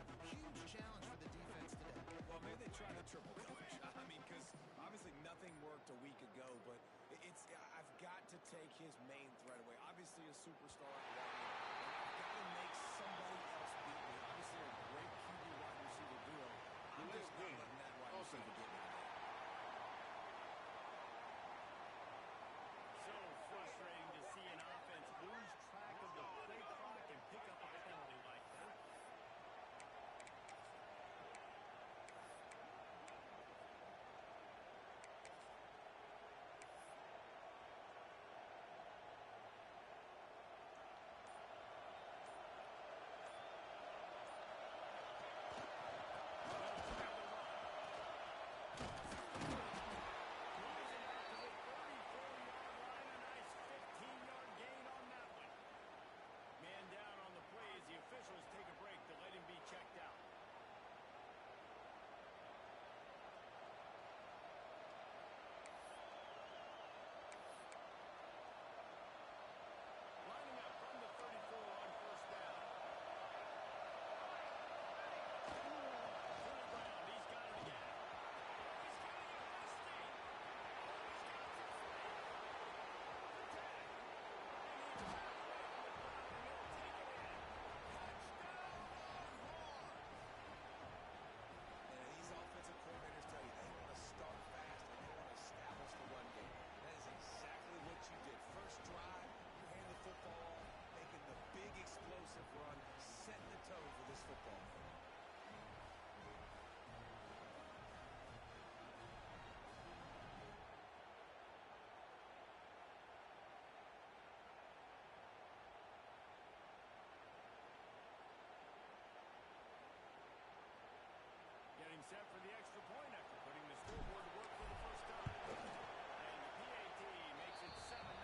Huge challenge for the defense today. Well, maybe they tried a triple coverage. I mean, because obviously nothing worked a week ago, but I've got to take his main threat away. Obviously a superstar at wide. I've got to make somebody else beat me. Obviously a great QB wide receiver duo. I'm just not letting that wide receiver get me today. So frustrating to see an offense lose track of the play clock and pick up a penalty like that. The officials take a break to let him be checked out. Lining up from the 34 on first down. To the ground. He's got it again. He's got it at 15. He's got it for 3. The tag. And he's got it away from the clock, and they'll take it in. Offensive coordinators tell you they want to start fast and they want to establish the run game. That is exactly what you did. First drive, you hand the football off, making the big explosive run, setting the tone for this football game. Getting set for the extra point after putting the scoreboard to work for the first time. And the PAT makes it 7-0.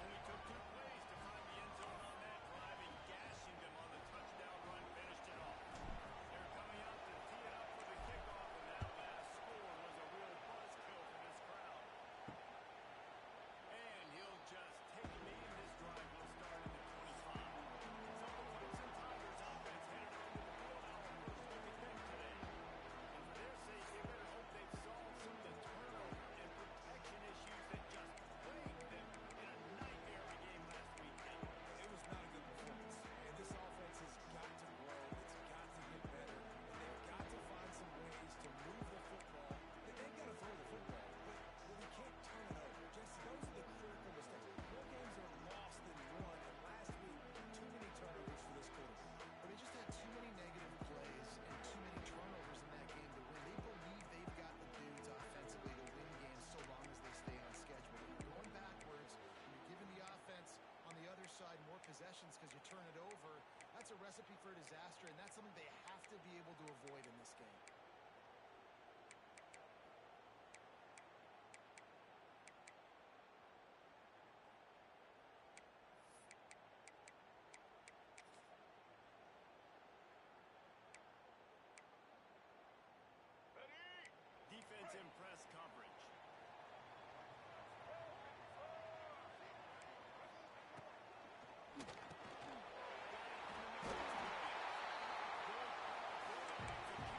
Only took 2 plays to find the end zone on that drive, and gashing them on the touchdown run finished it off. They're coming out to tee it up for the kickoff, and that last score was a real buzzkill for this crowd. And he'll just take a knee, and this drive will start in the 25. So the Clemson Tigers offense headed onto the field on the first look at them today. You better hope they've solved some of the turnover and protection issues that just plagued them in a nightmare game last week. It was not a good performance. And this offense has got to grow. It's got to get better. And they've got to find some ways to move the football. They've got to throw the football. But we can't turn it over. Jesse, those are the critical mistakes. More games are lost than won. And last week, too many turnovers for this quarterback. But they just had too many negative plays and too many turnovers in that game to win. They believe they've got the dudes offensively to win games so long as they stay on schedule. When you're going backwards, when you're giving the offense on the other side more possessions because you turn it over, that's a recipe for disaster, and that's something they have to be able to avoid in this game. Defense in press coverage. Good execution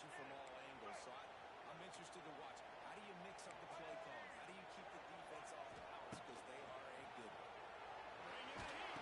you from all angles. So I'm interested to watch. How do you mix up the play calling? How do you keep the defense off balance? Because they are a good one. Bringing the heat.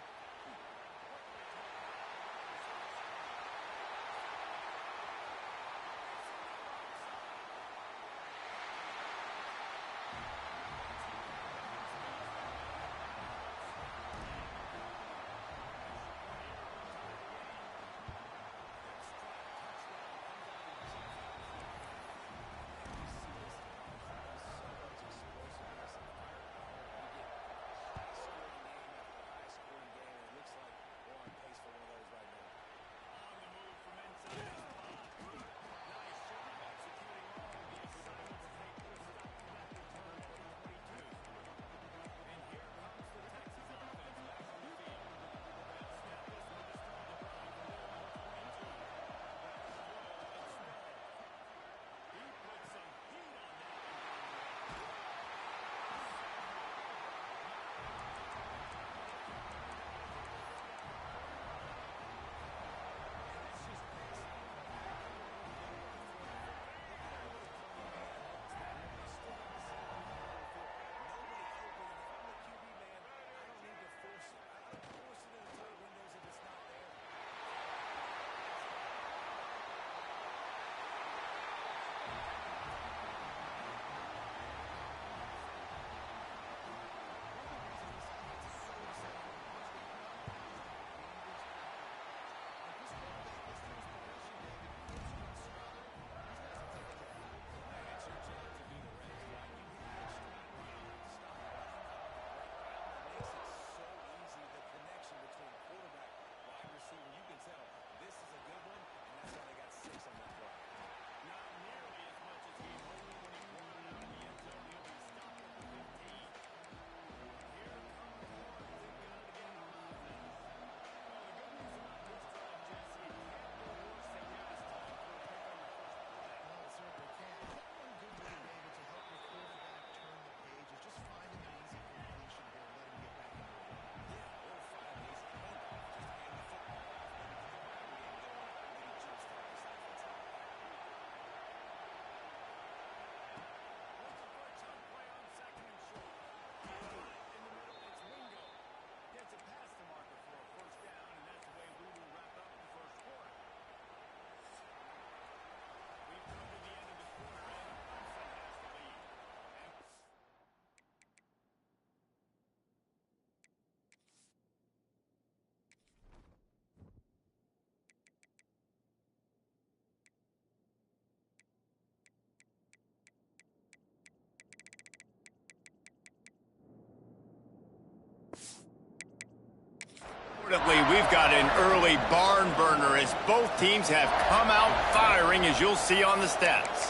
Unfortunately, we've got an early barn burner as both teams have come out firing, as you'll see on the stats.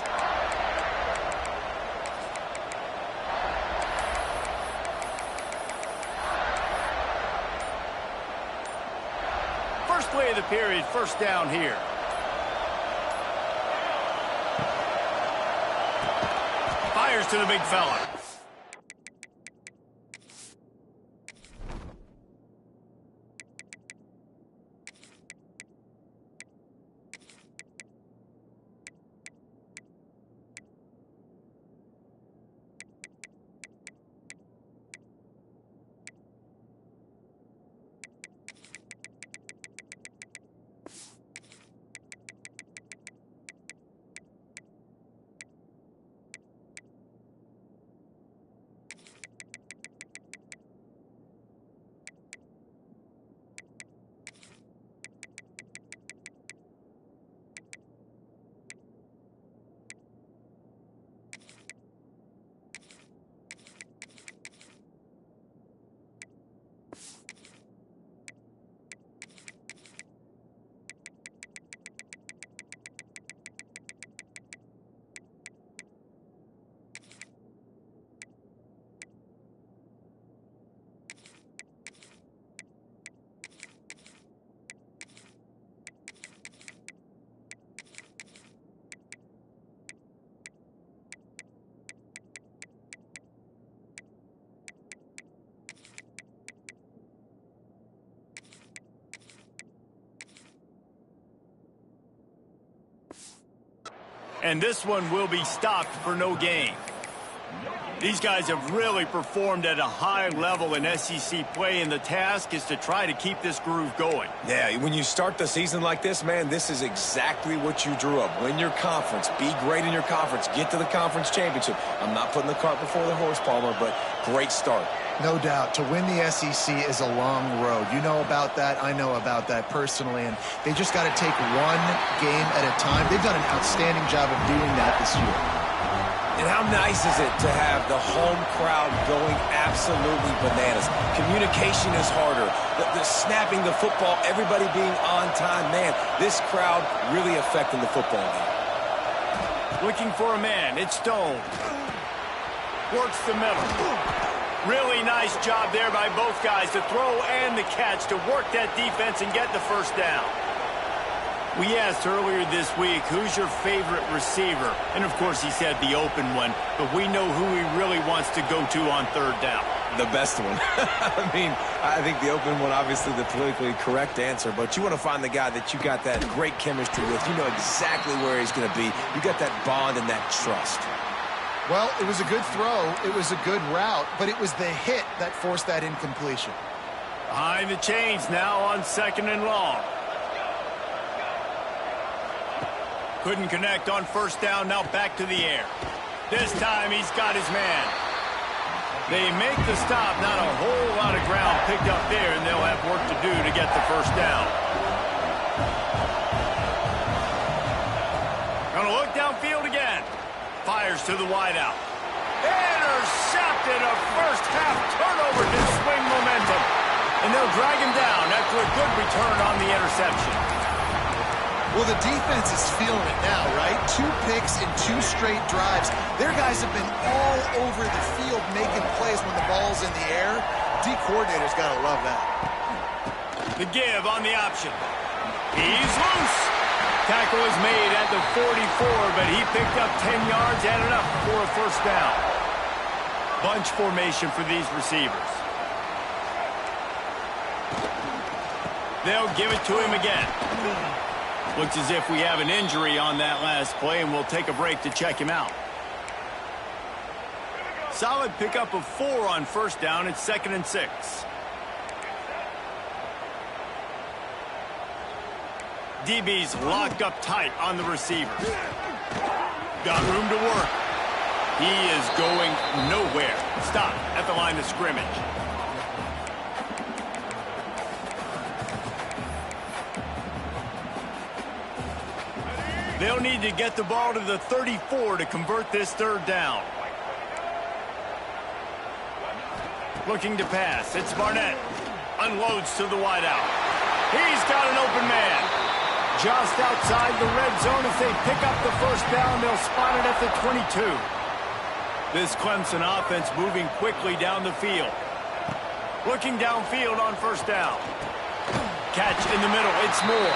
First play of the period, first down here. Fires to the big fella. And this one will be stopped for no gain. These guys have really performed at a high level in SEC play, and the task is to try to keep this groove going. Yeah, when you start the season like this, man, this is exactly what you drew up. Win your conference, be great in your conference, get to the conference championship. I'm not putting the cart before the horse, Palmer, but great start. No doubt. To win the SEC is a long road. You know about that. I know about that personally. And they just got to take one game at a time. They've done an outstanding job of doing that this year. And how nice is it to have the home crowd going absolutely bananas? Communication is harder. The snapping the football, everybody being on time. Man, this crowd really affecting the football game. Looking for a man. It's Stone. Works the middle. Really nice job there by both guys to throw and the catch to work that defense and get the first down. We asked earlier this week, who's your favorite receiver? And, of course, he said the open one, but we know who he really wants to go to on third down. The best one. I mean, I think the open one, obviously the politically correct answer, but you want to find the guy that you got that great chemistry with. You know exactly where he's going to be. You got that bond and that trust. Well, it was a good throw. It was a good route, but it was the hit that forced that incompletion. Behind the chains now on 2nd and long. Couldn't connect on first down, now back to the air. This time he's got his man. They make the stop, not a whole lot of ground picked up there, and they'll have work to do to get the first down. Gonna look downfield again. Fires to the wideout. Intercepted, a first half turnover to swing momentum. And they'll drag him down after a good return on the interception. Well, the defense is feeling it now, right? 2 picks in 2 straight drives. Their guys have been all over the field making plays when the ball's in the air. D coordinator's got to love that. The give on the option. He's loose. Tackle is made at the 44, but he picked up 10 yards, added up for a first down. Bunch formation for these receivers. They'll give it to him again. Looks as if we have an injury on that last play, and we'll take a break to check him out. Solid pickup of 4 on first down. It's 2nd and 6. DB's locked up tight on the receiver. Got room to work. He is going nowhere. Stop at the line of scrimmage. They'll need to get the ball to the 34 to convert this third down. Looking to pass. It's Barnett. Unloads to the wideout. He's got an open man. Just outside the red zone. If they pick up the first down, they'll spot it at the 22. This Clemson offense moving quickly down the field. Looking downfield on first down. Catch in the middle. It's Moore.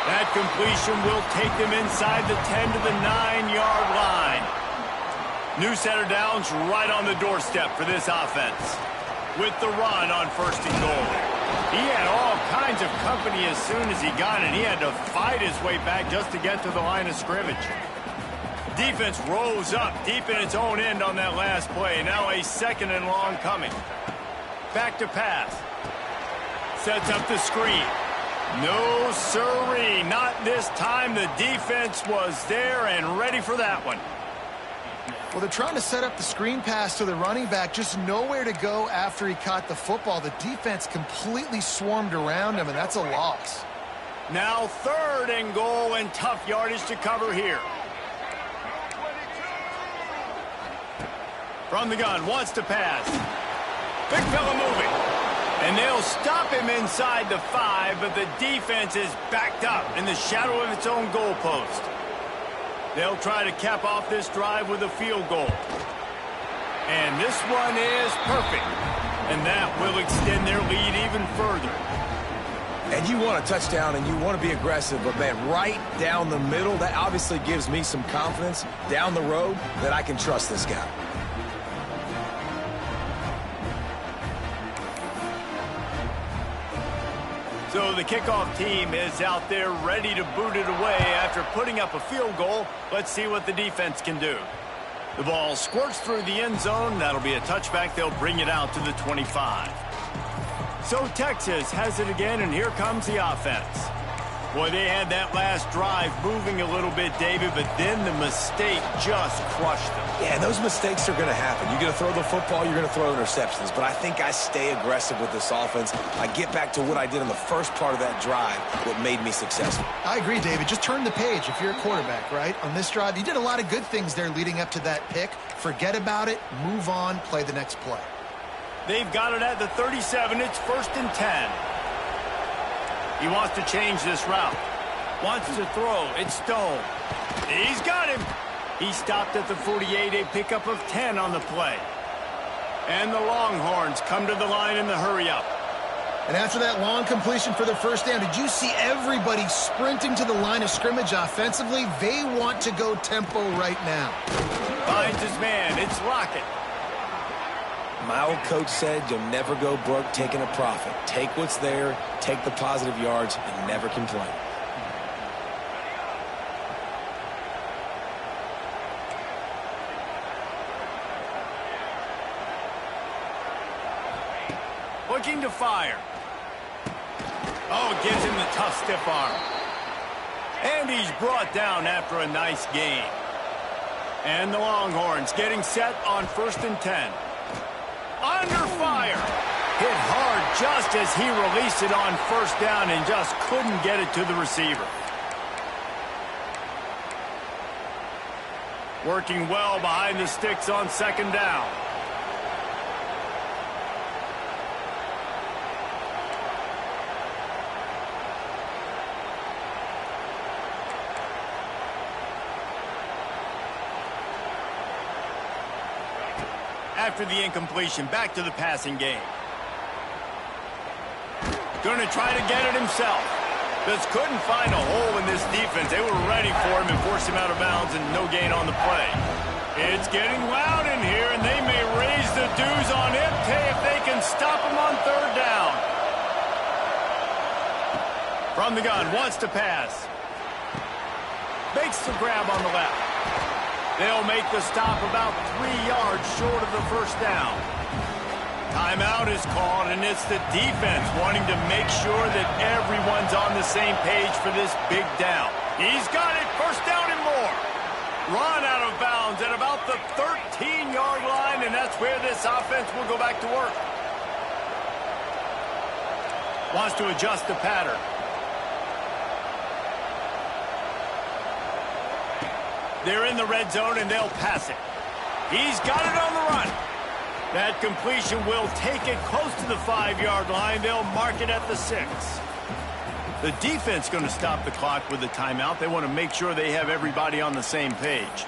That completion will take them inside the 10 to the 9-yard line. New set of downs right on the doorstep for this offense. With the run on 1st and goal. He had all kinds of company as soon as he got it. He had to fight his way back just to get to the line of scrimmage. Defense rose up deep in its own end on that last play. Now a 2nd and long coming. Back to pass. Sets up the screen. No, sirree, not this time. The defense was there and ready for that one. Well, they're trying to set up the screen pass to the running back, just nowhere to go after he caught the football. The defense completely swarmed around him, and that's a loss. Now 3rd and goal, and tough yardage to cover here. From the gun, wants to pass. Big fella moving. And they'll stop him inside the 5, but the defense is backed up in the shadow of its own goalpost. They'll try to cap off this drive with a field goal. And this one is perfect. And that will extend their lead even further. And you want a touchdown and you want to be aggressive, but, man, right down the middle, that obviously gives me some confidence down the road that I can trust this guy. So the kickoff team is out there ready to boot it away after putting up a field goal. Let's see what the defense can do. The ball squirts through the end zone. That'll be a touchback. They'll bring it out to the 25. So Texas has it again, and here comes the offense. Boy, they had that last drive moving a little bit, David, but then the mistake just crushed them. Yeah, those mistakes are going to happen. You're going to throw the football, you're going to throw interceptions. But I think I stay aggressive with this offense. I get back to what I did in the first part of that drive, what made me successful. I agree, David. Just turn the page if you're a quarterback, right? On this drive, you did a lot of good things there leading up to that pick. Forget about it, move on, play the next play. They've got it at the 37. It's 1st and 10. He wants to change this route. Wants to throw. It's Stone. He's got him. He stopped at the 48, a pickup of 10 on the play. And the Longhorns come to the line in the hurry-up. And after that long completion for the first down, did you see everybody sprinting to the line of scrimmage offensively? They want to go tempo right now. Finds his man. It's Lockett. My old coach said you'll never go broke taking a profit. Take what's there, take the positive yards, and never complain. Looking to fire. Oh, gives him the tough stiff arm. And he's brought down after a nice gain. And the Longhorns getting set on 1st and 10. Under fire. Hit hard just as he released it on 1st down and just couldn't get it to the receiver. Working well behind the sticks on 2nd down. After the incompletion, back to the passing game. Going to try to get it himself. Just couldn't find a hole in this defense. They were ready for him and forced him out of bounds, and no gain on the play. It's getting loud in here, and they may raise the dues on Ipte if they can stop him on 3rd down. From the gun, wants to pass. Makes the grab on the left. They'll make the stop about 3 yards short of the 1st down. Timeout is called, and it's the defense wanting to make sure that everyone's on the same page for this big down. He's got it, 1st down and more. Run out of bounds at about the 13-yard line, and that's where this offense will go back to work. Wants to adjust the pattern. They're in the red zone, and they'll pass it. He's got it on the run. That completion will take it close to the 5-yard line. They'll mark it at the 6. The defense going to stop the clock with a timeout. They want to make sure they have everybody on the same page.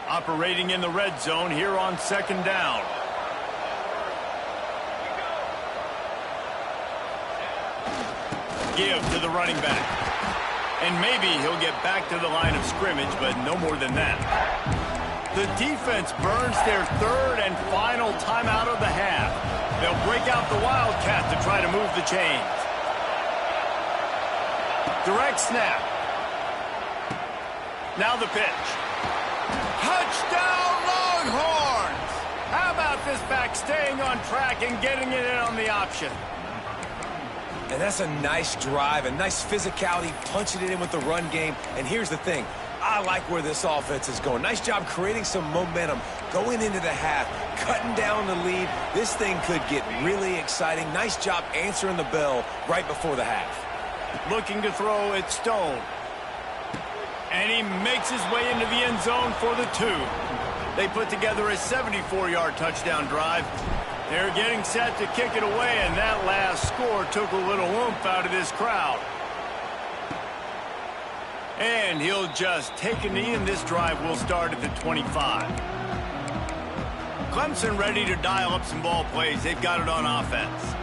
Operating in the red zone here on 2nd down. Give to the running back. And maybe he'll get back to the line of scrimmage, but no more than that. The defense burns their 3rd and final timeout of the half. They'll break out the Wildcat to try to move the chains. Direct snap. Now the pitch. Touchdown Longhorns! How about this back staying on track and getting it in on the option? And that's a nice drive, a nice physicality, punching it in with the run game. And here's the thing. I like where this offense is going. Nice job creating some momentum, going into the half, cutting down the lead. This thing could get really exciting. Nice job answering the bell right before the half. Looking to throw, it's Stone. And he makes his way into the end zone for the 2. They put together a 74-yard touchdown drive. They're getting set to kick it away, and that last score took a little oomph out of this crowd. And he'll just take a knee, and this drive will start at the 25. Clemson ready to dial up some ball plays. They've got it on offense.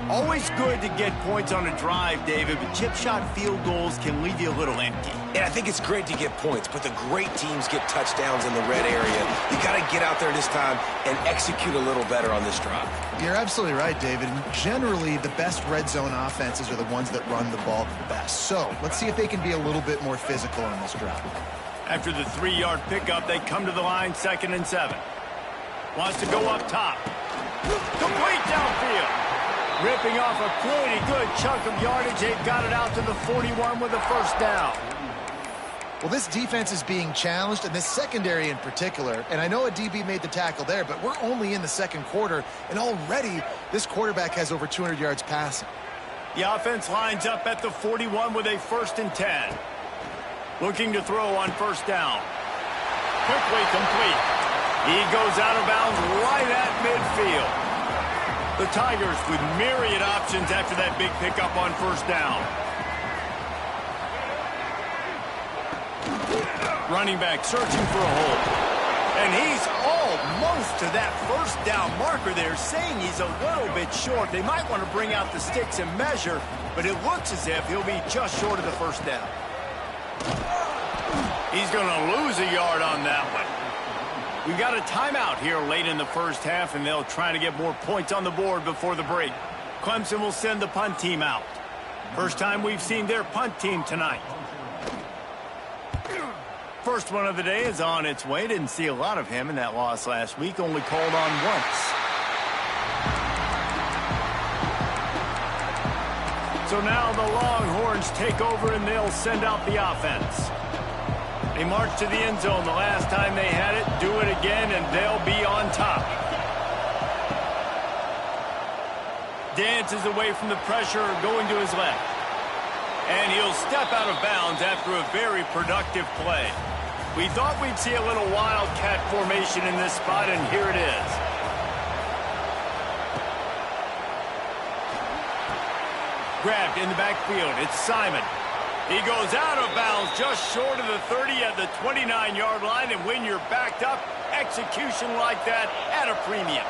Always good to get points on a drive, David, but chip shot field goals can leave you a little empty. And I think it's great to get points, but the great teams get touchdowns in the red area. You got to get out there this time and execute a little better on this drive. You're absolutely right, David. Generally, the best red zone offenses are the ones that run the ball the best. So let's see if they can be a little bit more physical on this drive. After the 3-yard pickup, they come to the line, 2nd and 7. Wants to go up top. Complete downfield. Ripping off a pretty good chunk of yardage. They got it out to the 41 with a first down. Well, this defense is being challenged, and this secondary in particular. And I know a DB made the tackle there, but we're only in the second quarter, and already this quarterback has over 200 yards passing. The offense lines up at the 41 with a 1st and 10. Looking to throw on first down. Quickly complete. He goes out of bounds right at midfield. The Tigers with myriad options after that big pickup on first down. Running back searching for a hole. And he's almost to that first down marker there, saying he's a little bit short. They might want to bring out the sticks and measure, but it looks as if he'll be just short of the first down. He's going to lose a yard on that one. We've got a timeout here late in the first half, and they'll try to get more points on the board before the break. Clemson will send the punt team out. First time we've seen their punt team tonight. First one of the day is on its way. Didn't see a lot of him in that loss last week. Only called on once. So now the Longhorns take over, and they'll send out the offense. They march to the end zone the last time they had it, do it again, and they'll be on top. Dances away from the pressure, going to his left. And he'll step out of bounds after a very productive play. We thought we'd see a little wildcat formation in this spot, and here it is. Grabbed in the backfield, it's Simon. He goes out of bounds just short of the 30 at the 29-yard line, and when you're backed up, execution like that at a premium.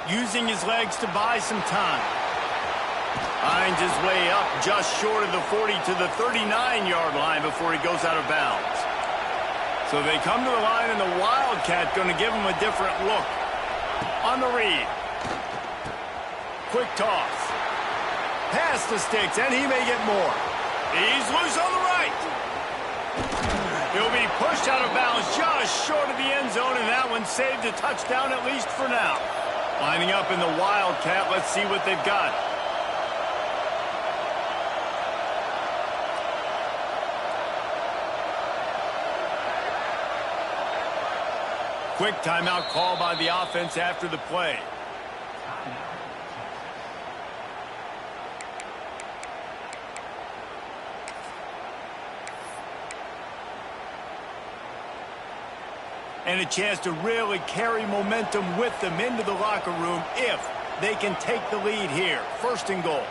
Using his legs to buy some time. Finds his way up just short of the 40 to the 39-yard line before he goes out of bounds. So they come to the line, and the Wildcat going to give him a different look. On the read. Quick toss. Past the sticks, and he may get more. He's loose on the right. He'll be pushed out of bounds just short of the end zone, and that one saved a touchdown at least for now. Lining up in the Wildcat, let's see what they've got. Quick timeout call by the offense after the play. And a chance to really carry momentum with them into the locker room if they can take the lead here. 1st and goal.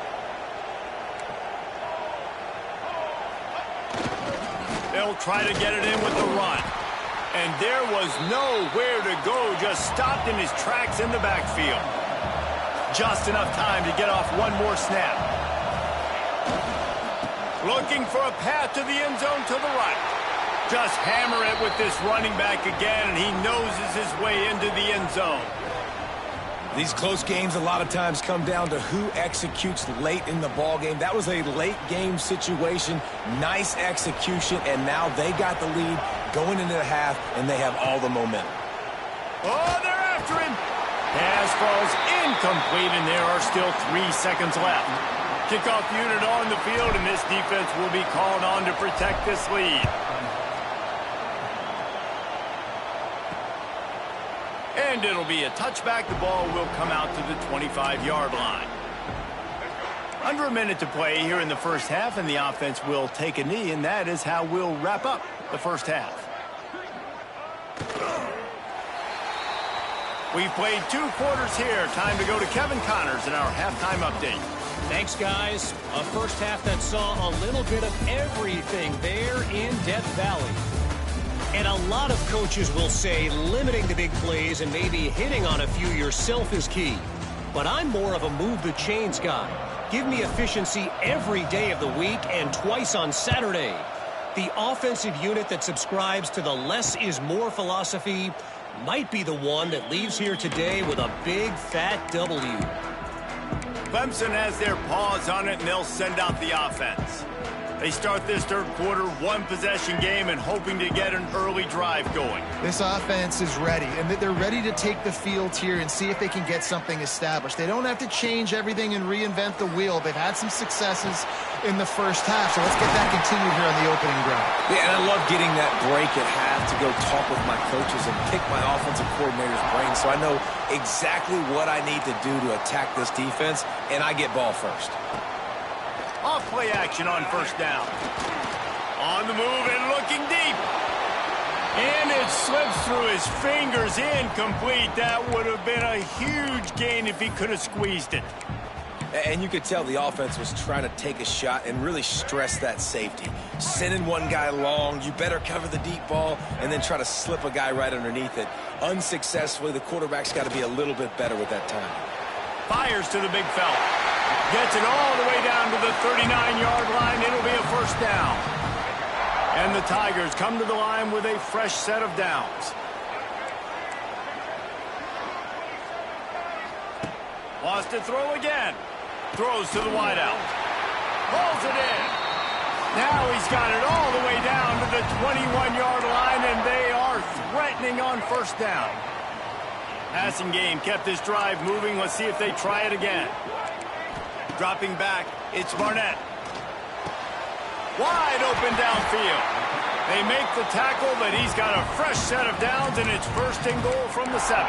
They'll try to get it in with the run. And there was nowhere to go, just stopped in his tracks in the backfield. Just enough time to get off one more snap. Looking for a path to the end zone to the right. Just hammer it with this running back again, and he noses his way into the end zone. These close games a lot of times come down to who executes late in the ball game. That was a late game situation. Nice execution, and now they got the lead going into the half, and they have all the momentum. Oh, they're after him. Pass falls incomplete, and there are still 3 seconds left. Kickoff unit on the field, and this defense will be called on to protect this lead. And it'll be a touchback. The ball will come out to the 25-yard line. Under a minute to play here in the first half, and the offense will take a knee, and that is how we'll wrap up the first half. We've played 2 quarters here. Time to go to Kevin Connors in our halftime update. Thanks, guys. A first half that saw a little bit of everything there in Death Valley. And a lot of coaches will say limiting the big plays and maybe hitting on a few yourself is key. But I'm more of a move the chains guy. Give me efficiency every day of the week and twice on Saturday. The offensive unit that subscribes to the less is more philosophy might be the one that leaves here today with a big fat W. Clemson has their paws on it, and they'll send out the offense. They start this third quarter, one-possession game, and hoping to get an early drive going. This offense is ready, and they're ready to take the field here and see if they can get something established. They don't have to change everything and reinvent the wheel. They've had some successes in the first half, so let's get that continued here on the opening drive. Yeah, and I love getting that break at half to go talk with my coaches and pick my offensive coordinator's brain so I know exactly what I need to do to attack this defense, and I get ball first. Off play action on first down. On the move and looking deep. And it slips through his fingers, incomplete. That would have been a huge gain if he could have squeezed it. And you could tell the offense was trying to take a shot and really stress that safety. Sending one guy long, you better cover the deep ball, and then try to slip a guy right underneath it. Unsuccessfully, the quarterback's got to be a little bit better with that time. Fires to the big fella. Gets it all the way down to the 39-yard line. It'll be a first down. And the Tigers come to the line with a fresh set of downs. Lost to throw again. Throws to the wideout. Pulls it in. Now he's got it all the way down to the 21-yard line, and they are threatening on first down. Passing game kept this drive moving. Let's see if they try it again. Dropping back, it's Barnett. Wide open downfield. They make the tackle, but he's got a fresh set of downs, and it's first and goal from the 7.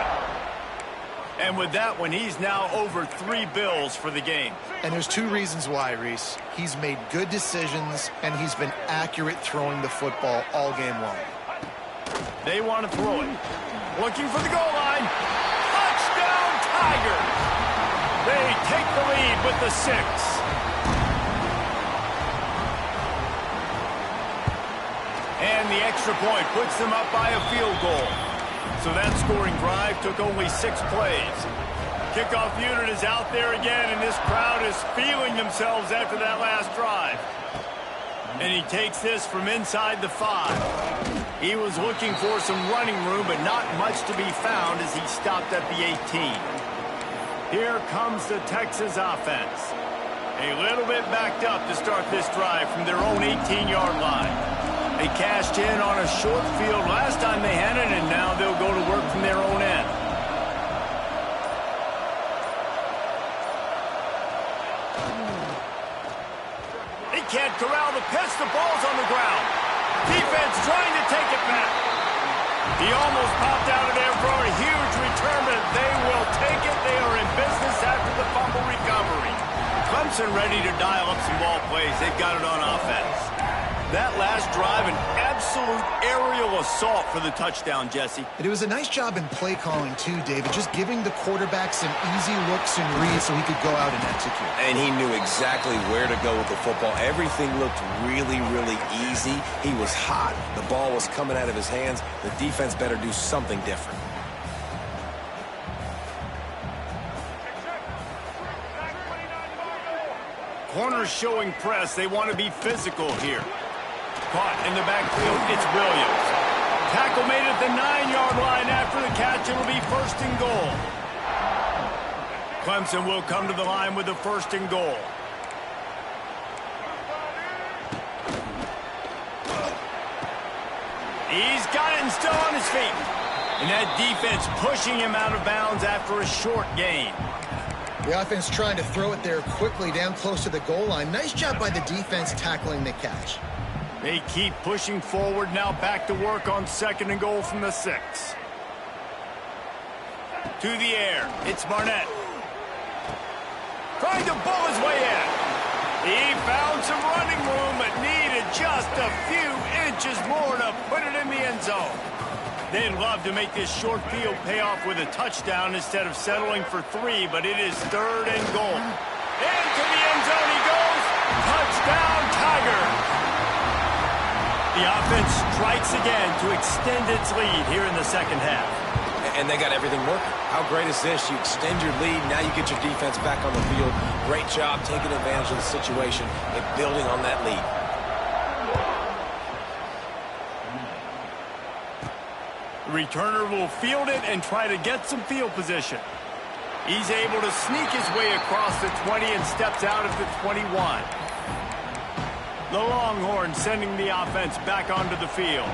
And with that one, he's now over 3 bills for the game. And there's 2 reasons why, Reese. He's made good decisions, and he's been accurate throwing the football all game long. They want to throw it. Looking for the goal line. Touchdown, Tigers! They take the lead with the 6. And the extra point puts them up by a field goal. So that scoring drive took only 6 plays. Kickoff unit is out there again, and this crowd is feeling themselves after that last drive. And he takes this from inside the 5. He was looking for some running room, but not much to be found as he stopped at the 18. Here comes the Texas offense. A little bit backed up to start this drive from their own 18-yard line. They cashed in on a short field last time they had it, and now they'll go to work from their own end. They can't corral the pitch. The ball's on the ground. Defense trying to take it back. He almost popped out of there for a huge return, but they will take it. They are in business after the fumble recovery. Clemson ready to dial up some ball plays. They've got it on offense. That last drive, an absolute aerial assault for the touchdown, Jesse. And it was a nice job in play calling, too, David, just giving the quarterback some easy looks and reads so he could go out and execute. And he knew exactly where to go with the football. Everything looked really, really easy. He was hot. The ball was coming out of his hands. The defense better do something different. Corners showing press. They want to be physical here. Caught in the backfield, it's Williams. Tackle made at the 9-yard line after the catch. It'll be first and goal. Clemson will come to the line with the first and goal. He's got it and still on his feet. And that defense pushing him out of bounds after a short gain. The offense trying to throw it there quickly down close to the goal line. Nice job by the defense tackling the catch. They keep pushing forward, now back to work on second and goal from the 6. To the air, it's Barnett. Trying to bull his way in. He found some running room, but needed just a few inches more to put it in the end zone. They'd love to make this short field pay off with a touchdown instead of settling for 3, but it is third and goal. Into the end zone he goes. Touchdown, Tigers. The The offense strikes again to extend its lead here in the second half. And they got everything working. How great is this? You extend your lead, now you get your defense back on the field. Great job taking advantage of the situation and building on that lead. The returner will field it and try to get some field position. He's able to sneak his way across the 20 and steps out at the 21. The Longhorns sending the offense back onto the field.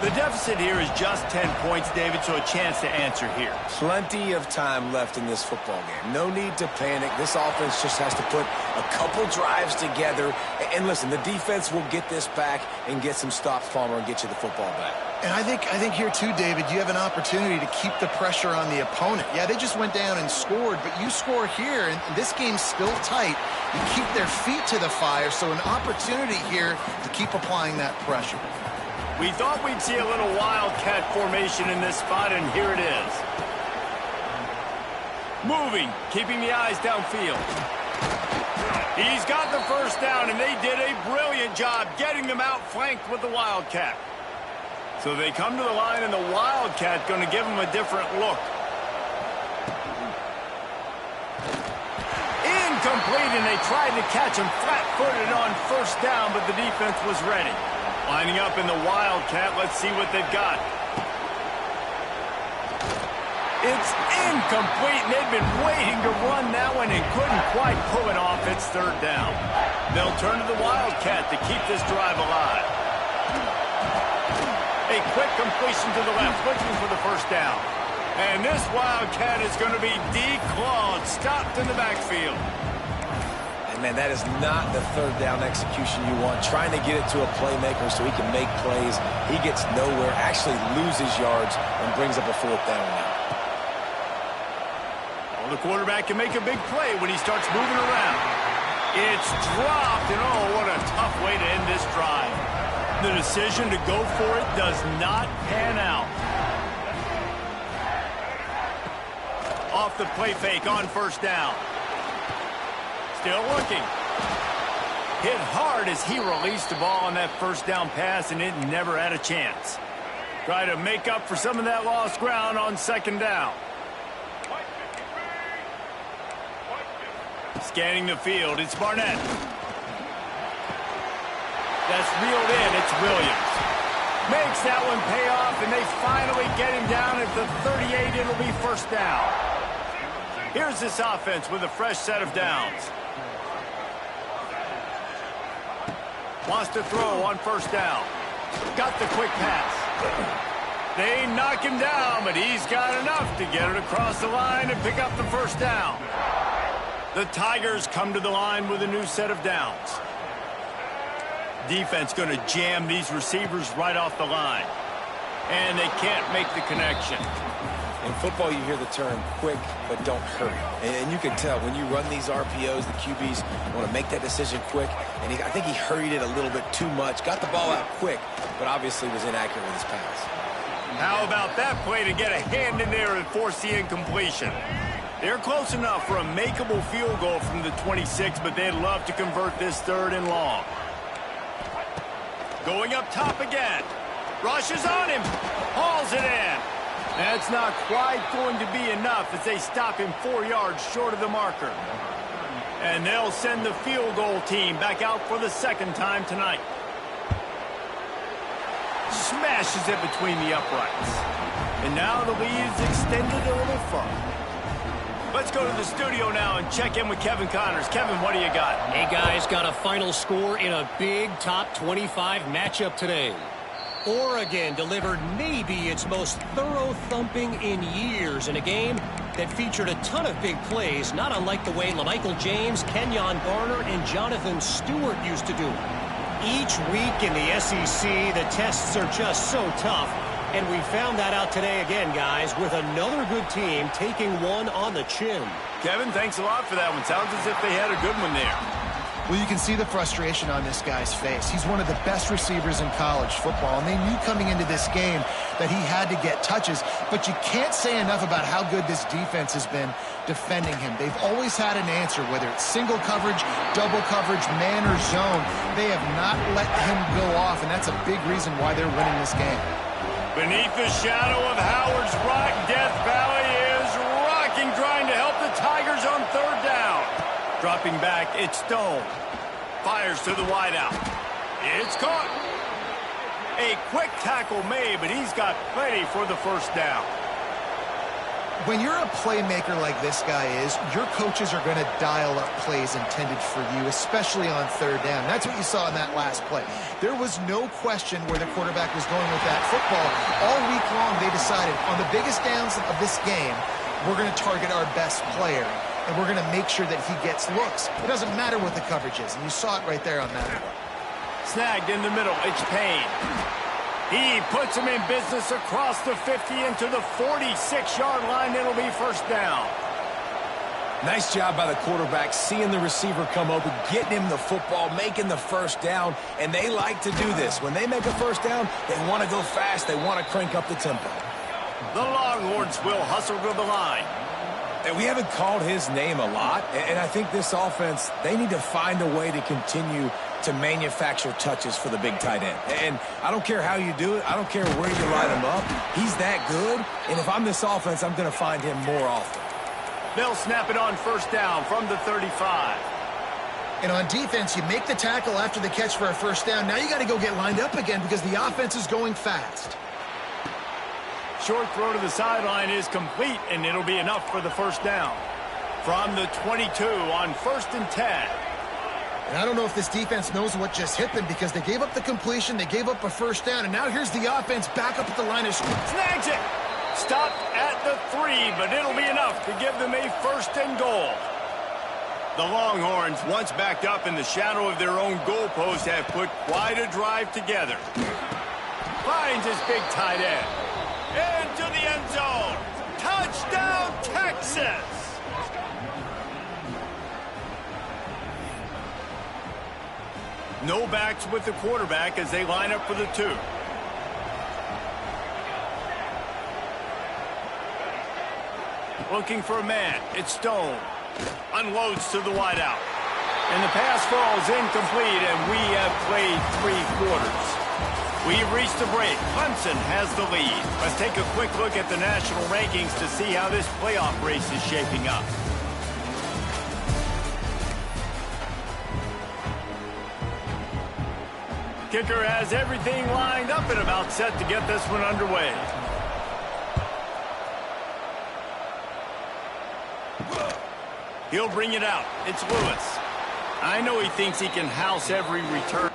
The deficit here is just 10 points, David, so a chance to answer here. Plenty of time left in this football game. No need to panic. This offense just has to put a couple drives together. And listen, the defense will get this back and get some stops, Palmer, and get you the football back. And I think here too, David, you have an opportunity to keep the pressure on the opponent. Yeah, they just went down and scored, but you score here, and this game's still tight. You keep their feet to the fire, so an opportunity here to keep applying that pressure. We thought we'd see a little wildcat formation in this spot, and here it is. Moving, keeping the eyes downfield. He's got the first down, and they did a brilliant job getting them outflanked with the wildcat. So they come to the line, and the wildcat going to give them a different look. Incomplete, and they tried to catch him flat-footed on first down, but the defense was ready. Lining up in the wildcat, let's see what they've got. It's incomplete, and they've been waiting to run that one and couldn't quite pull it off. It's third down. They'll turn to the wildcat to keep this drive alive. A quick completion to the left, looking for the first down. And this wildcat is going to be declawed, stopped in the backfield. Man, that is not the third down execution you want. Trying to get it to a playmaker so he can make plays. He gets nowhere, actually loses yards, and brings up a fourth down now. Well, the quarterback can make a big play when he starts moving around. It's dropped, and oh, what a tough way to end this drive. The decision to go for it does not pan out. Off the play fake on first down. Still looking. Hit hard as he released the ball on that first down pass, and it never had a chance. Try to make up for some of that lost ground on second down. Scanning the field, it's Barnett. That's reeled in, it's Williams. Makes that one pay off, and they finally get him down at the 38. It'll be first down. Here's this offense with a fresh set of downs. Wants to throw on first down. Got the quick pass. They knock him down, but he's got enough to get it across the line and pick up the first down. The Tigers come to the line with a new set of downs. Defense going to jam these receivers right off the line. And they can't make the connection. In football, you hear the term quick, but don't hurry. And you can tell when you run these RPOs, the QBs want to make that decision quick. And I think he hurried it a little bit too much. Got the ball out quick, but obviously was inaccurate with his pass. How about that play to get a hand in there and force the incompletion? They're close enough for a makeable field goal from the 26, but they'd love to convert this third and long. Going up top again. Rushes on him. Hauls it in. That's not quite going to be enough as they stop him 4 yards short of the marker. And they'll send the field goal team back out for the second time tonight. Smashes it between the uprights. And now the lead is extended a little further. Let's go to the studio now and check in with Kevin Connors. Kevin, what do you got? Hey, guys, got a final score in a big top 25 matchup today. Oregon delivered maybe its most thorough thumping in years in a game that featured a ton of big plays, not unlike the way LaMichael James, Kenyon Barner, and Jonathan Stewart used to do. Each week in the SEC, the tests are just so tough, and we found that out today again, guys, with another good team taking one on the chin. Kevin, thanks a lot for that one. Sounds as if they had a good one there. Well, you can see the frustration on this guy's face. He's one of the best receivers in college football, and they knew coming into this game that he had to get touches, but you can't say enough about how good this defense has been defending him. They've always had an answer, whether it's single coverage, double coverage, man or zone. They have not let him go off, and that's a big reason why they're winning this game. Beneath the shadow of Howard's Rock, Death Valley is rocking, trying to help the Tigers on third down. Dropping back, it's Stone. Fires to the wideout. It's caught. A quick tackle made, but he's got plenty for the first down. When you're a playmaker like this guy is, your coaches are going to dial up plays intended for you, especially on third down. That's what you saw in that last play. There was no question where the quarterback was going with that football. All week long, they decided on the biggest downs of this game, we're going to target our best player, and we're going to make sure that he gets looks. It doesn't matter what the coverage is, and you saw it right there on that one. Snagged in the middle, it's Payne. He puts him in business across the 50 into the 46-yard line. It'll be first down. Nice job by the quarterback, seeing the receiver come open, getting him the football, making the first down, and they like to do this. When they make a first down, they want to go fast. They want to crank up the tempo. The Longhorns will hustle to the line. And we haven't called his name a lot, and I think this offense, they need to find a way to continue to manufacture touches for the big tight end. And I don't care how you do it. I don't care where you line him up. He's that good, and if I'm this offense, I'm going to find him more often. They'll snap it on first down from the 35. And on defense, you make the tackle after the catch for a first down. Now you got to go get lined up again because the offense is going fast. Short throw to the sideline is complete, and it'll be enough for the first down. From the 22 on 1st and 10. And I don't know if this defense knows what just hit them because they gave up the completion, they gave up a first down, and now here's the offense back up at the line of scrimmage. Snags it! Stopped at the 3, but it'll be enough to give them a first and goal. The Longhorns, once backed up in the shadow of their own goalpost, have put quite a drive together. Finds his big tight end. Into the end zone. Touchdown, Texas! No backs with the quarterback as they line up for the 2. Looking for a man. It's Stone. Unloads to the wideout. And the pass falls incomplete, and we have played 3 quarters. We've reached the break. Clemson has the lead. Let's take a quick look at the national rankings to see how this playoff race is shaping up. Kicker has everything lined up and about set to get this one underway. He'll bring it out. It's Lewis. I know he thinks he can house every return.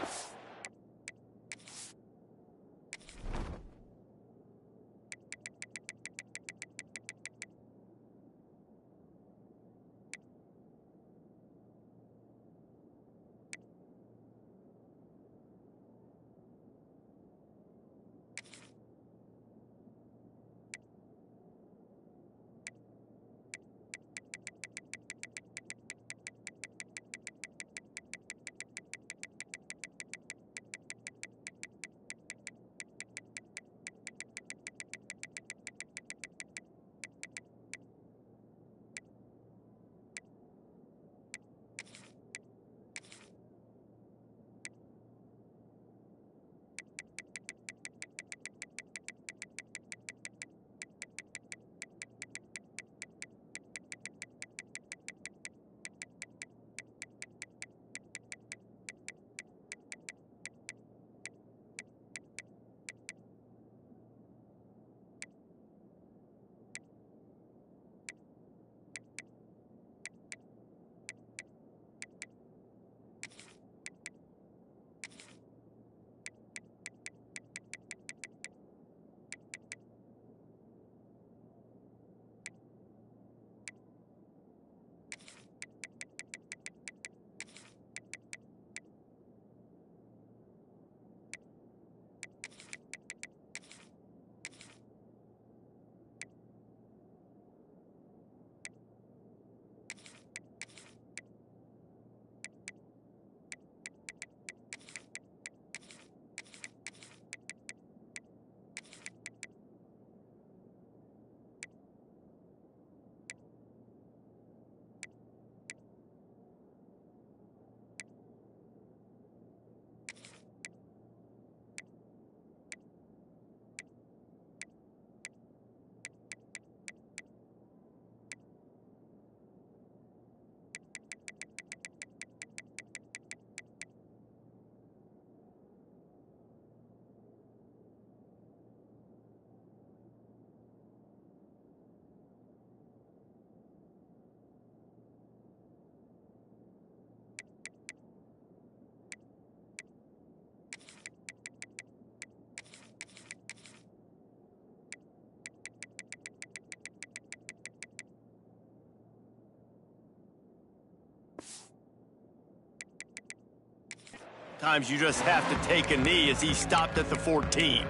Sometimes you just have to take a knee as he stopped at the 14.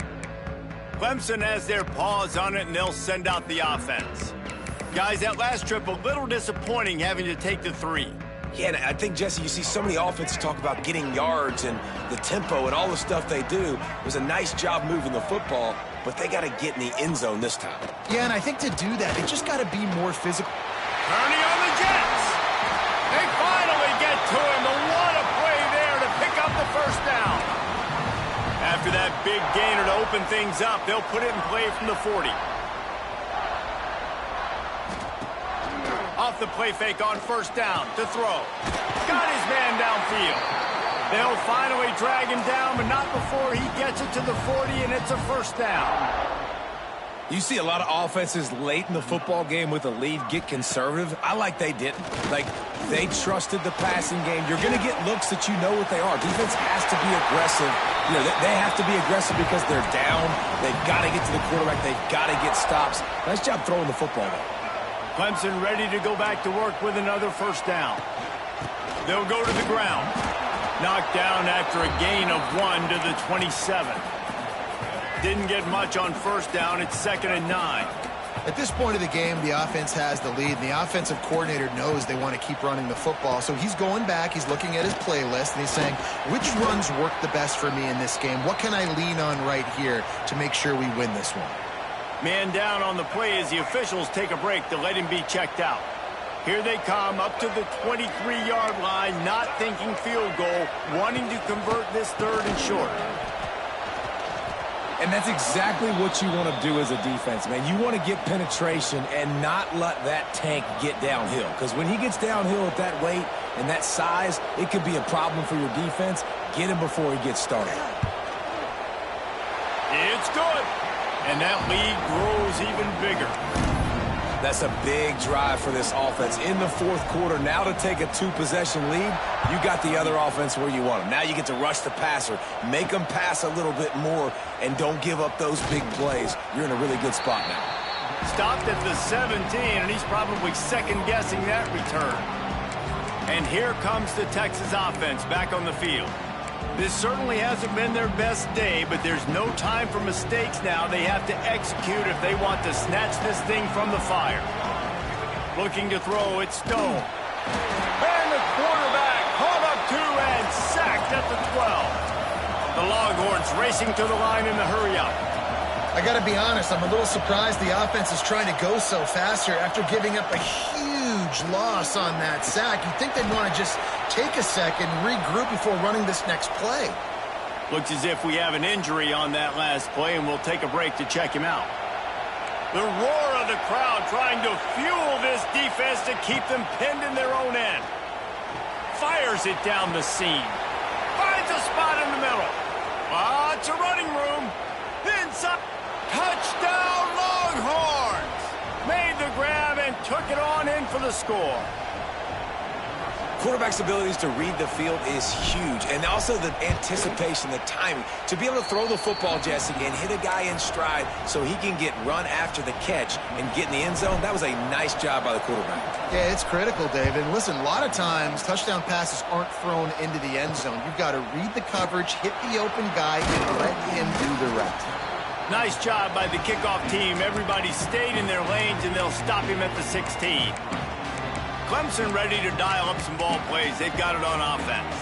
Clemson has their paws on it, and they'll send out the offense. Guys, that last trip, a little disappointing having to take the 3. Yeah, and I think, Jesse, you see so many offenses talk about getting yards and the tempo and all the stuff they do. It was a nice job moving the football, but they got to get in the end zone this time. Yeah, and I think to do that, they just got to be more physical. Turning on the Jets. They finally get to him. And what a play there to pick up the first down. After that big gainer to open things up, they'll put it in play from the 40. Off the play fake on first down to throw. Got his man downfield. They'll finally drag him down, but not before he gets it to the 40, and it's a first down. You see a lot of offenses late in the football game with a lead get conservative. I like they didn't. Like, they trusted the passing game. You're going to get looks that you know what they are. Defense has to be aggressive. You know, they have to be aggressive because they're down. They've got to get to the quarterback. They've got to get stops. Nice job throwing the football, though. Clemson ready to go back to work with another first down. They'll go to the ground. Knocked down after a gain of 1 to the 27. Didn't get much on first down. It's 2nd and 9. At this point of the game, the offense has the lead, and the offensive coordinator knows they want to keep running the football. So he's going back, he's looking at his playlist, and he's saying, which runs work the best for me in this game? What can I lean on right here to make sure we win this one? Man down on the play as the officials take a break to let him be checked out. Here they come up to the 23-yard line, not thinking field goal, wanting to convert this 3rd and short. And that's exactly what you want to do as a defense, man. You want to get penetration and not let that tank get downhill. Because when he gets downhill at that weight and that size, it could be a problem for your defense. Get him before he gets started. It's good. And that lead grows even bigger. That's a big drive for this offense in the 4th quarter. Now to take a 2-possession lead, you got the other offense where you want them. Now you get to rush the passer, make them pass a little bit more, and don't give up those big plays. You're in a really good spot now. Stopped at the 17, and he's probably second-guessing that return. And here comes the Texas offense back on the field. This certainly hasn't been their best day, but there's no time for mistakes now. They have to execute if they want to snatch this thing from the fire. Looking to throw, it's Stone. And the quarterback hauled up 2 and sacked at the 12. The Longhorns racing to the line in the hurry-up. I got to be honest, I'm a little surprised the offense is trying to go so fast here after giving up a huge loss on that sack. You'd think they'd want to just take a second, regroup before running this next play. Looks as if we have an injury on that last play, and we'll take a break to check him out. The roar of the crowd trying to fuel this defense to keep them pinned in their own end. Fires it down the seam. Finds a spot in the middle. Lots of running room. Inside. Touchdown Longhorns! Made the grab and took it on in for the score. Quarterback's abilities to read the field is huge, and also the anticipation, the timing. To be able to throw the football, Jesse, and hit a guy in stride so he can get run after the catch and get in the end zone, that was a nice job by the quarterback. Yeah, it's critical, David. Listen, a lot of times touchdown passes aren't thrown into the end zone. You've got to read the coverage, hit the open guy, and let him do the rest. Nice job by the kickoff team. Everybody stayed in their lanes, and they'll stop him at the 16. Clemson ready to dial up some ball plays. They've got it on offense.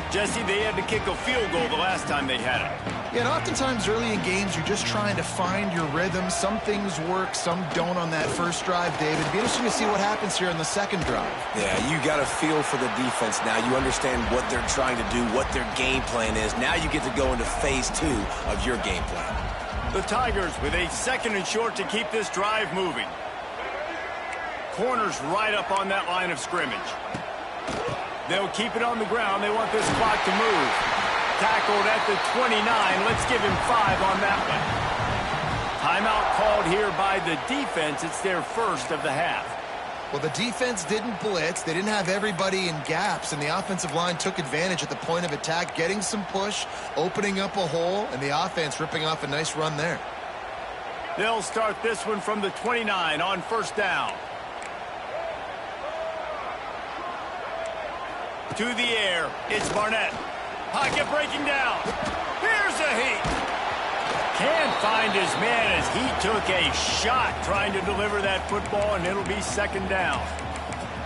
Jesse, they had to kick a field goal the last time they had it. Yeah, and oftentimes early in games, you're just trying to find your rhythm. Some things work, some don't on that first drive, David. It'd be interesting to see what happens here on the second drive. Yeah, you got a feel for the defense now. You understand what they're trying to do, what their game plan is. Now you get to go into phase 2 of your game plan. The Tigers with a 2nd and short to keep this drive moving. Corners right up on that line of scrimmage. They'll keep it on the ground. They want this clock to move. Tackled at the 29. Let's give him 5 on that one. Timeout called here by the defense. It's their first of the half. Well, the defense didn't blitz. They didn't have everybody in gaps, and the offensive line took advantage at the point of attack, getting some push, opening up a hole, and the offense ripping off a nice run there. They'll start this one from the 29 on first down. To the air, it's Barnett. Pocket breaking down. Here's a heat. Can't find his man as he took a shot trying to deliver that football, and it'll be second down.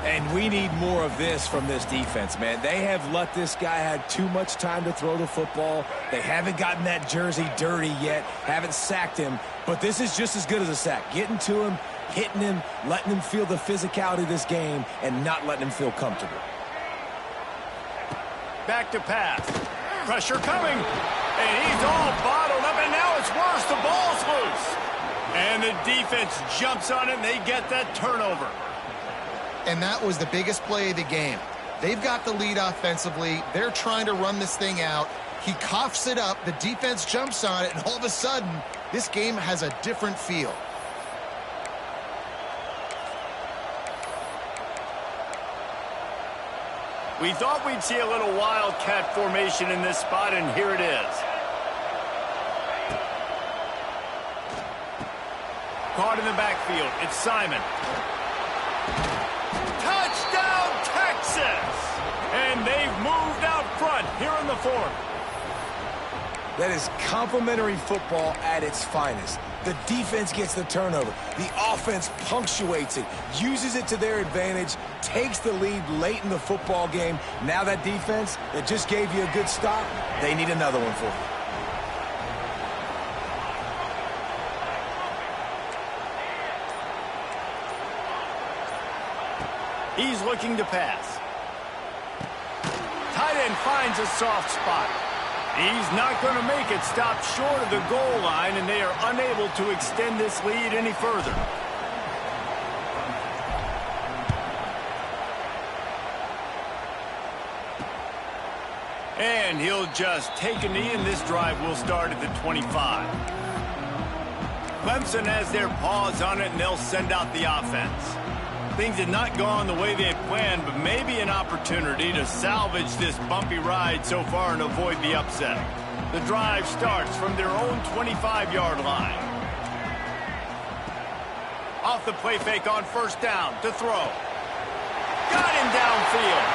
And we need more of this from this defense, man. They have let this guy have too much time to throw the football. They haven't gotten that jersey dirty yet, haven't sacked him. But this is just as good as a sack. Getting to him, hitting him, letting him feel the physicality of this game, and not letting him feel comfortable. Back to pass. Pressure coming. And he's all bottled up, and now it's worse. The ball's loose. And the defense jumps on it, and they get that turnover. And that was the biggest play of the game. They've got the lead offensively. They're trying to run this thing out. He coughs it up. The defense jumps on it, and all of a sudden, this game has a different feel. We thought we'd see a little wildcat formation in this spot, and here it is. Caught in the backfield. It's Simon. Touchdown, Texas! And they've moved out front here in the fourth. That is complimentary football at its finest. The defense gets the turnover. The offense punctuates it, uses it to their advantage, takes the lead late in the football game. Now that defense that just gave you a good stop, they need another one for you. He's looking to pass. Tight end finds a soft spot. He's not going to make it. Stop short of the goal line, and they are unable to extend this lead any further. And he'll just take a knee, and this drive will start at the 25. Clemson has their paws on it, and they'll send out the offense. Things had not gone the way they had planned, but maybe an opportunity to salvage this bumpy ride so far and avoid the upset. The drive starts from their own 25-yard line. Off the play fake on first down to throw. Got him downfield.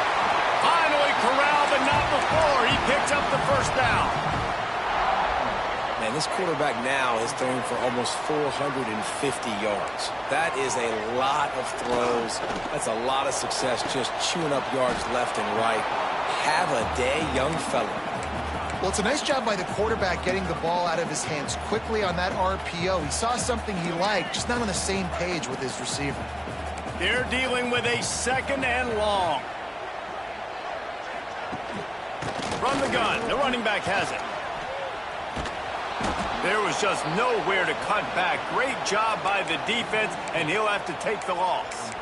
Finally corralled, but not before. He picks up the first down. Man, this quarterback now has thrown for almost 450 yards. That is a lot of throws. That's a lot of success just chewing up yards left and right. Have a day, young fella. Well, it's a nice job by the quarterback getting the ball out of his hands quickly on that RPO. He saw something he liked, just not on the same page with his receiver. They're dealing with a second and long. From the gun, the running back has it. There was just nowhere to cut back. Great job by the defense, and he'll have to take the loss.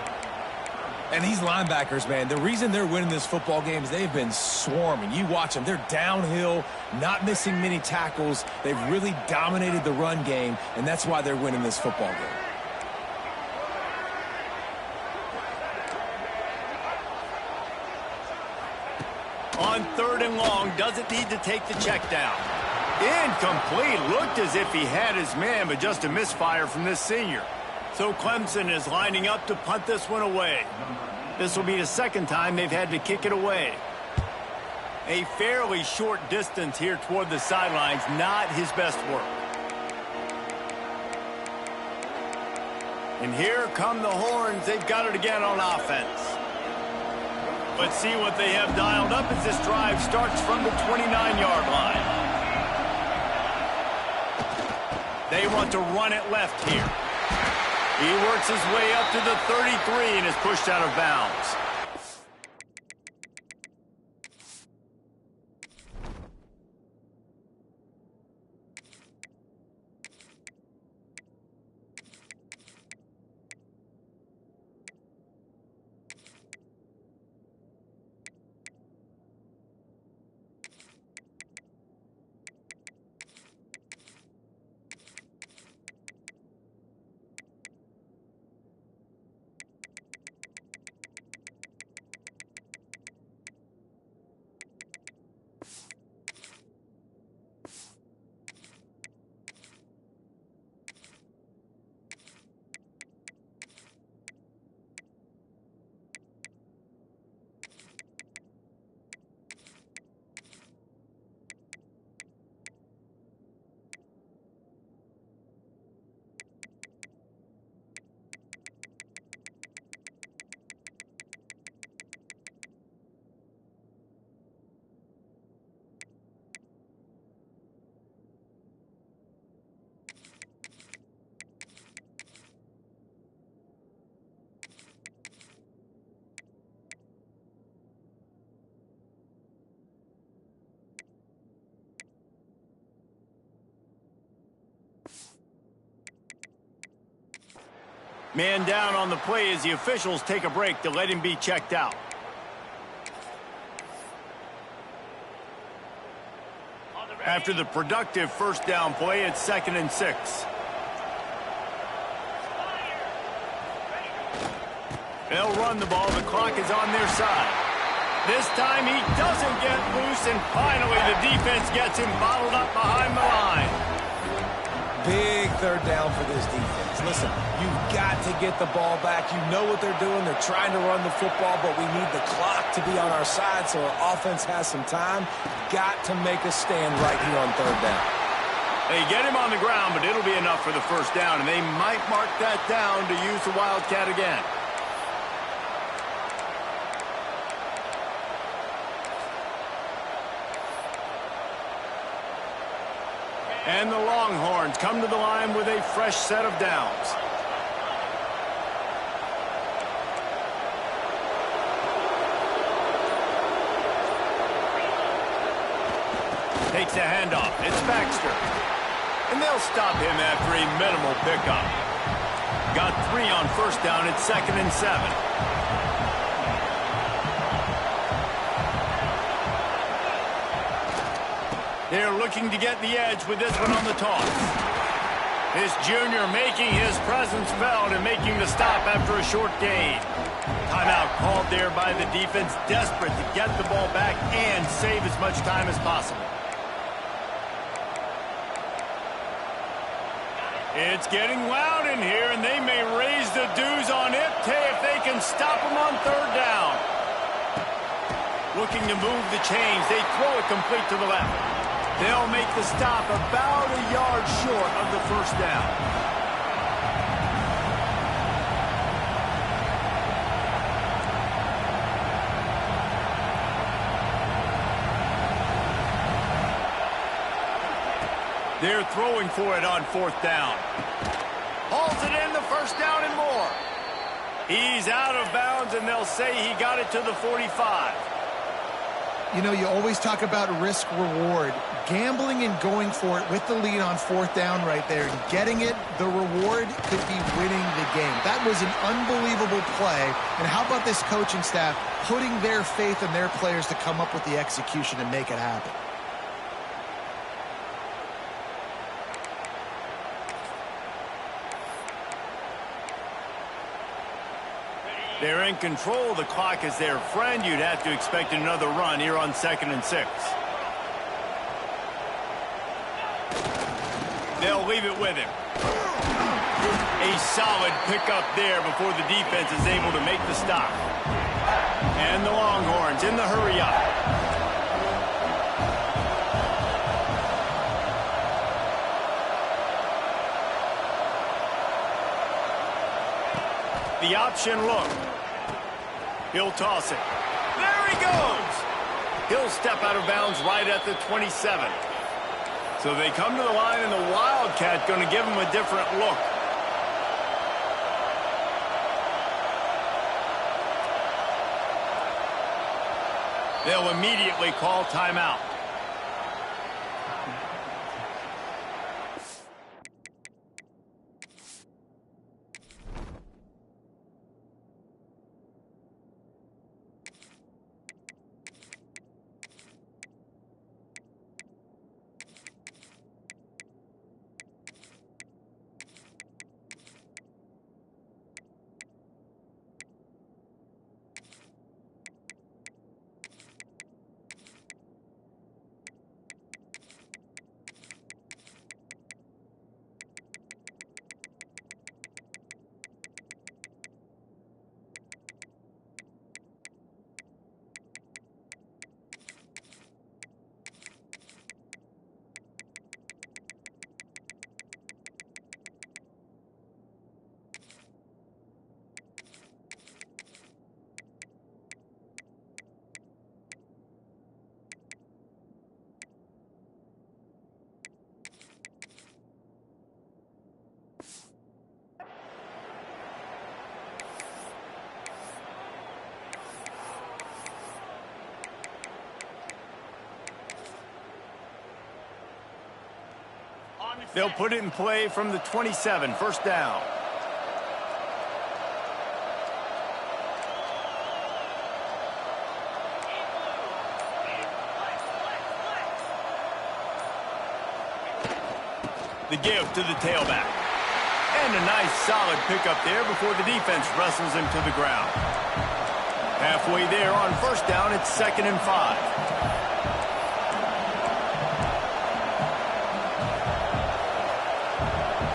And these linebackers, man, the reason they're winning this football game is they've been swarming. You watch them. They're downhill, not missing many tackles. They've really dominated the run game, and that's why they're winning this football game. On third and long, doesn't need to take the check down. Incomplete. Looked as if he had his man, but just a misfire from this senior. So Clemson is lining up to punt this one away. This will be the second time they've had to kick it away. A fairly short distance here toward the sidelines, not his best work. And here come the horns. They've got it again on offense. Let's see what they have dialed up as this drive starts from the 29-yard line. They want to run it left here. He works his way up to the 33 and is pushed out of bounds. Man down on the play as the officials take a break to let him be checked out. After the productive first down play, it's 2nd and 6. They'll run the ball. The clock is on their side. This time he doesn't get loose, and finally the defense gets him bottled up behind the line. Big third down for this defense. Listen, you've got to get the ball back. You know what they're doing. They're trying to run the football, but we need the clock to be on our side so our offense has some time. Got to make a stand right here on third down. They get him on the ground, but it'll be enough for the first down, and they might mark that down to use the Wildcat again. And the Longhorns come to the line with a fresh set of downs. Takes a handoff. It's Baxter. And they'll stop him after a minimal pickup. Got 3 on first down. It's 2nd and 7. They're looking to get the edge with this one on the toss. This junior making his presence felt and making the stop after a short gain. Timeout called there by the defense, desperate to get the ball back and save as much time as possible. It's getting loud in here, and they may raise the dues on Ipte if they can stop him on third down. Looking to move the chains. They throw it complete to the left. They'll make the stop about a yard short of the first down. They're throwing for it on fourth down. Hauls it in, the first down and more. He's out of bounds, and they'll say he got it to the 45. You know, you always talk about risk-reward. Gambling and going for it with the lead on fourth down right there and getting it, the reward could be winning the game. That was an unbelievable play. And how about this coaching staff putting their faith in their players to come up with the execution and make it happen? They're in control. The clock is their friend. You'd have to expect another run here on 2nd and 6. They'll leave it with him. A solid pickup there before the defense is able to make the stop. And the Longhorns in the hurry up. The option look. He'll toss it. There he goes. He'll step out of bounds right at the 27. So they come to the line, and the Wildcat going to give him a different look. They'll immediately call timeout. They'll put it in play from the 27, first down. The give to the tailback. And a nice solid pickup there before the defense wrestles him to the ground. Halfway there on first down, it's 2nd and 5.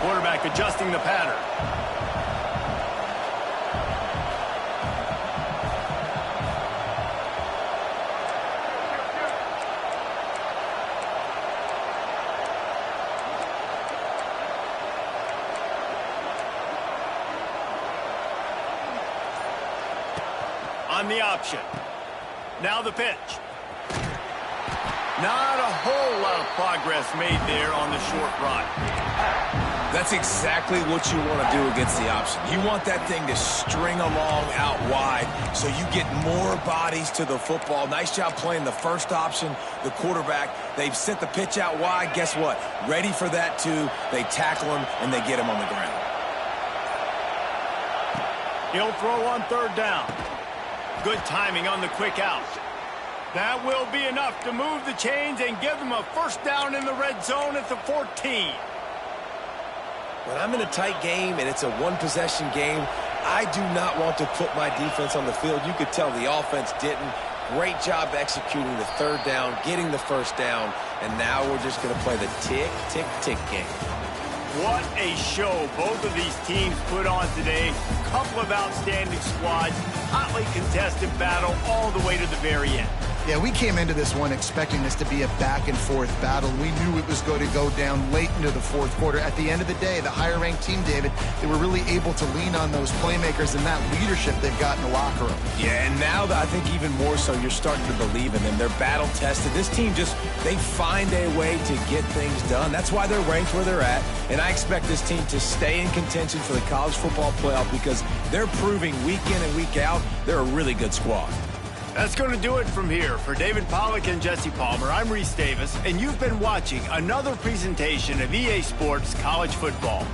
Quarterback adjusting the pattern. On the option. Now the pitch. Not a whole lot of progress made there on the short run. That's exactly what you want to do against the option. You want that thing to string along out wide so you get more bodies to the football. Nice job playing the first option, the quarterback. They've sent the pitch out wide. Guess what? Ready for that too. They tackle him and they get him on the ground. He'll throw on 3rd down. Good timing on the quick out. That will be enough to move the chains and give them a first down in the red zone at the 14. When I'm in a tight game and it's a one-possession game, I do not want to put my defense on the field. You could tell the offense didn't. Great job executing the 3rd down, getting the first down, and now we're just going to play the tick, tick, tick game. What a show both of these teams put on today. Couple of outstanding squads, hotly contested battle all the way to the very end. Yeah, we came into this one expecting this to be a back-and-forth battle. We knew it was going to go down late into the 4th quarter. At the end of the day, the higher-ranked team, David, they were really able to lean on those playmakers and that leadership they've got in the locker room. Yeah, and now I think even more so, you're starting to believe in them. They're battle-tested. This team they find a way to get things done. That's why they're ranked where they're at, and I expect this team to stay in contention for the college football playoff because they're proving week in and week out they're a really good squad. That's going to do it from here. For David Pollack and Jesse Palmer, I'm Reese Davis, and you've been watching another presentation of EA Sports College Football.